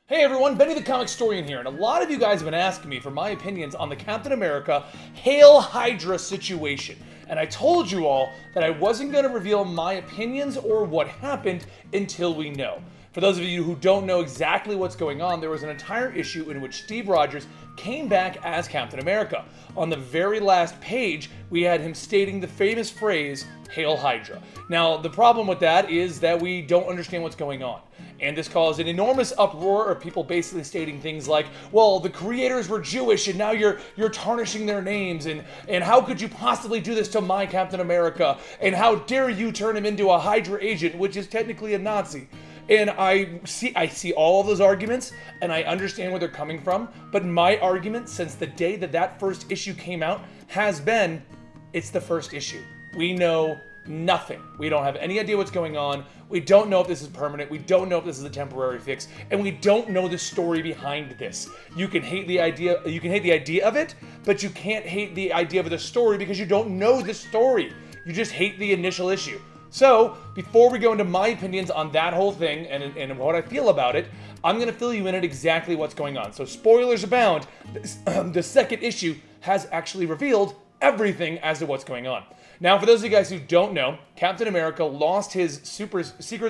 Hey everyone, Benny the Comicstorian here, and a lot of you guys have been asking me for my opinions on the Captain America Hail Hydra situation. And I told you all that I wasn't going to reveal my opinions or what happened until we know. For those of you who don't know exactly what's going on, there was an entire issue in which Steve Rogers came back as Captain America. On the very last page, we had him stating the famous phrase, Hail Hydra. Now, the problem with that is that we don't understand what's going on. And this caused an enormous uproar of people basically stating things like, well, the creators were Jewish and now you're tarnishing their names, and how could you possibly do this to my Captain America, and how dare you turn him into a Hydra agent, which is technically a Nazi. And I see all of those arguments, and I understand where they're coming from, but my argument since the day that first issue came out has been, it's the first issue. We know nothing. We don't have any idea what's going on. We don't know if this is permanent. We don't know if this is a temporary fix, and we don't know the story behind this. You can hate the idea of it, but you can't hate the idea of the story because you don't know the story. You just hate the initial issue. So, before we go into my opinions on that whole thing and what I feel about it, I'm going to fill you in on exactly what's going on. So, spoilers abound. The second issue has actually revealed everything as to what's going on. Now, for those of you guys who don't know, Captain America lost his super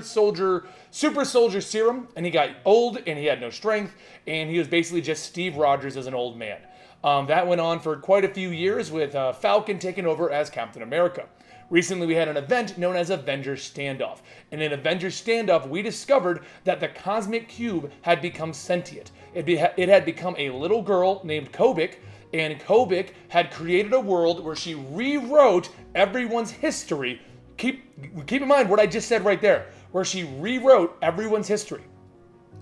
soldier serum, and he got old, and he had no strength, and he was basically just Steve Rogers as an old man. That went on for quite a few years with Falcon taking over as Captain America. Recently, we had an event known as Avengers Standoff. And in Avengers Standoff, we discovered that the Cosmic Cube had become sentient. It had become a little girl named Kobik, and Kobik had created a world where she rewrote everyone's history. Keep in mind what I just said right there, where she rewrote everyone's history.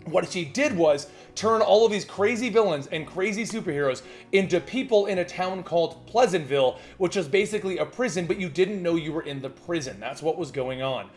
What she did was turn all of these crazy villains and crazy superheroes into people in a town called Pleasantville, which was basically a prison, but you didn't know you were in the prison. That's what was going on.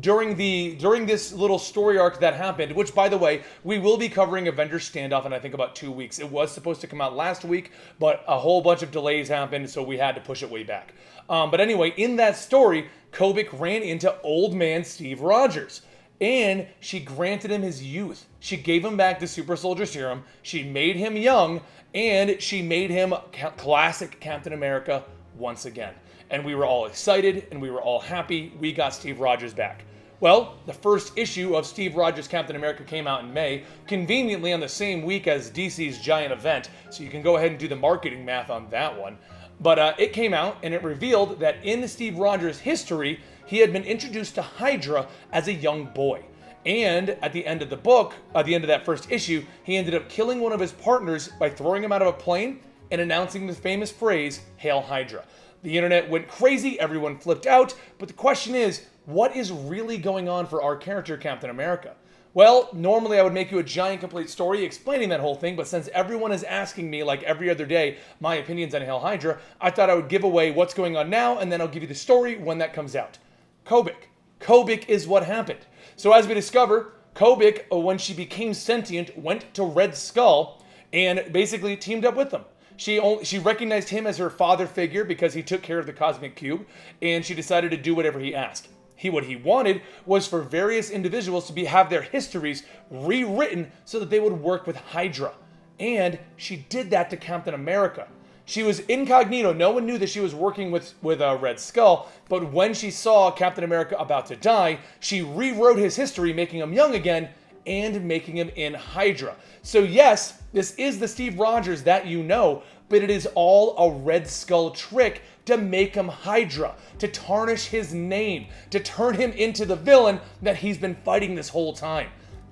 During this little story arc that happened, which, by the way, we will be covering Avengers Standoff in, I think, about 2 weeks. It was supposed to come out last week, but a whole bunch of delays happened, so we had to push it way back. But anyway, in that story, Kobik ran into old man Steve Rogers, and she granted him his youth. She gave him back the super soldier serum, she made him young, and she made him classic Captain America once again. And we were all excited, and we were all happy. We got Steve Rogers back. Well, the first issue of Steve Rogers' Captain America came out in May, conveniently on the same week as DC's giant event, so you can go ahead and do the marketing math on that one. But it came out, and it revealed that in Steve Rogers' history, he had been introduced to Hydra as a young boy. And at the end of the book, at the end of that first issue, he ended up killing one of his partners by throwing him out of a plane and announcing the famous phrase, Hail Hydra. The internet went crazy, everyone flipped out, but the question is, what is really going on for our character, Captain America? Well, normally I would make you a giant complete story explaining that whole thing, but since everyone is asking me, like every other day, my opinions on Hail Hydra, I thought I would give away what's going on now, and then I'll give you the story when that comes out. Kobik. Kobik is what happened. So as we discover, Kobik, when she became sentient, went to Red Skull and basically teamed up with them. She recognized him as her father figure because he took care of the Cosmic Cube, and she decided to do whatever he asked. What he wanted was for various individuals to have their histories rewritten so that they would work with Hydra. And she did that to Captain America. She was incognito. No one knew that she was working with Red Skull, but when she saw Captain America about to die, she rewrote his history, making him young again and making him in Hydra. So yes, this is the Steve Rogers that you know, but it is all a Red Skull trick to make him Hydra, to tarnish his name, to turn him into the villain that he's been fighting this whole time.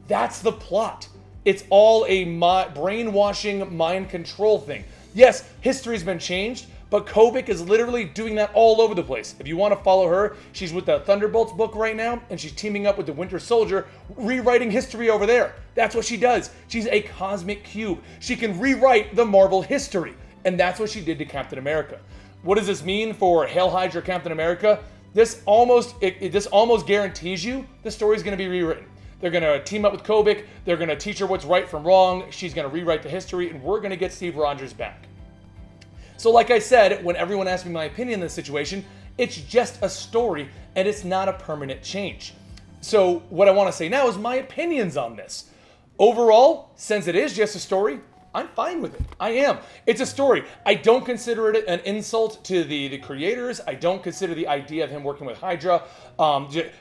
That's the plot. It's all a brainwashing, mind control thing. Yes, history's been changed, but Kobik is literally doing that all over the place. If you want to follow her, she's with the Thunderbolts book right now, and she's teaming up with the Winter Soldier, rewriting history over there. That's what she does. She's a cosmic cube. She can rewrite the Marvel history, and that's what she did to Captain America. What does this mean for Hail Hydra Captain America? This almost guarantees you the story's going to be rewritten. They're going to team up with Kobik, they're going to teach her what's right from wrong, she's going to rewrite the history, and we're going to get Steve Rogers back. So like I said, when everyone asked me my opinion on this situation, it's just a story, and it's not a permanent change. So what I want to say now is my opinions on this. Overall, since it is just a story, I'm fine with it. I am. It's a story. I don't consider it an insult to the creators. I don't consider the idea of him working with Hydra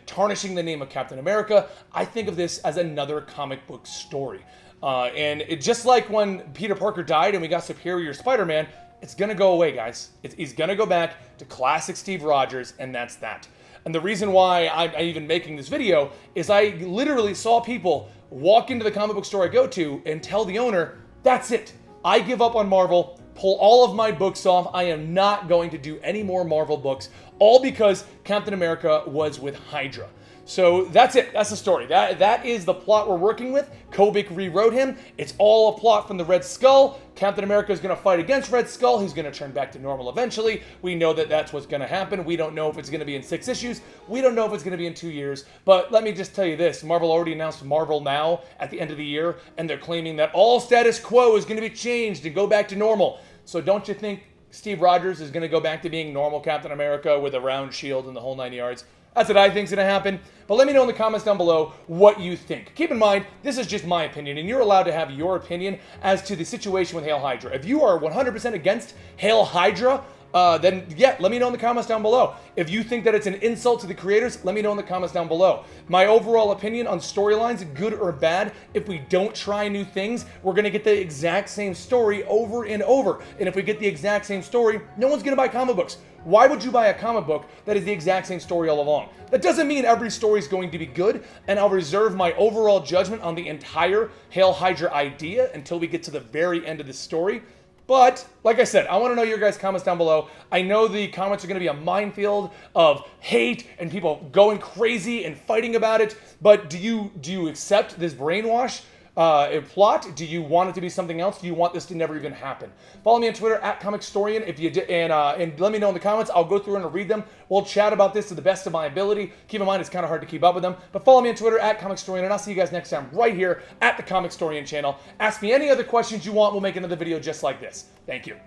tarnishing the name of Captain America. I think of this as another comic book story. And it just like when Peter Parker died and we got Superior Spider-Man, it's going to go away, guys. He's going to go back to classic Steve Rogers, and that's that. And the reason why I'm even making this video is I literally saw people walk into the comic book store I go to and tell the owner, that's it. I give up on Marvel, pull all of my books off. I am not going to do any more Marvel books, all because Captain America was with Hydra. So that's it. That's the story. That is the plot we're working with. Kobik rewrote him. It's all a plot from the Red Skull. Captain America is going to fight against Red Skull. He's going to turn back to normal eventually. We know that that's what's going to happen. We don't know if it's going to be in 6 issues. We don't know if it's going to be in 2 years. But let me just tell you this. Marvel already announced Marvel Now at the end of the year, and they're claiming that all status quo is going to be changed and go back to normal. So don't you think Steve Rogers is going to go back to being normal Captain America with a round shield and the whole 9 yards? That's what I think is going to happen. But let me know in the comments down below what you think. Keep in mind, this is just my opinion, and you're allowed to have your opinion as to the situation with Hail Hydra. If you are 100% against Hail Hydra, then yeah, let me know in the comments down below. If you think that it's an insult to the creators, let me know in the comments down below. My overall opinion on storylines, good or bad, if we don't try new things, we're going to get the exact same story over and over. And if we get the exact same story, no one's going to buy comic books. Why would you buy a comic book that is the exact same story all along? That doesn't mean every story is going to be good, and I'll reserve my overall judgment on the entire Hail Hydra idea until we get to the very end of the story. But, like I said, I want to know your guys' comments down below. I know the comments are going to be a minefield of hate and people going crazy and fighting about it, but do you accept this brainwash plot? Do you want it to be something else? Do you want this to never even happen? Follow me on Twitter at Comicstorian if you did, and let me know in the comments. I'll go through and read them. We'll chat about this to the best of my ability. Keep in mind, it's kind of hard to keep up with them, but follow me on Twitter at Comicstorian, and I'll see you guys next time right here at the Comicstorian channel. Ask me any other questions you want. We'll make another video just like this. Thank you.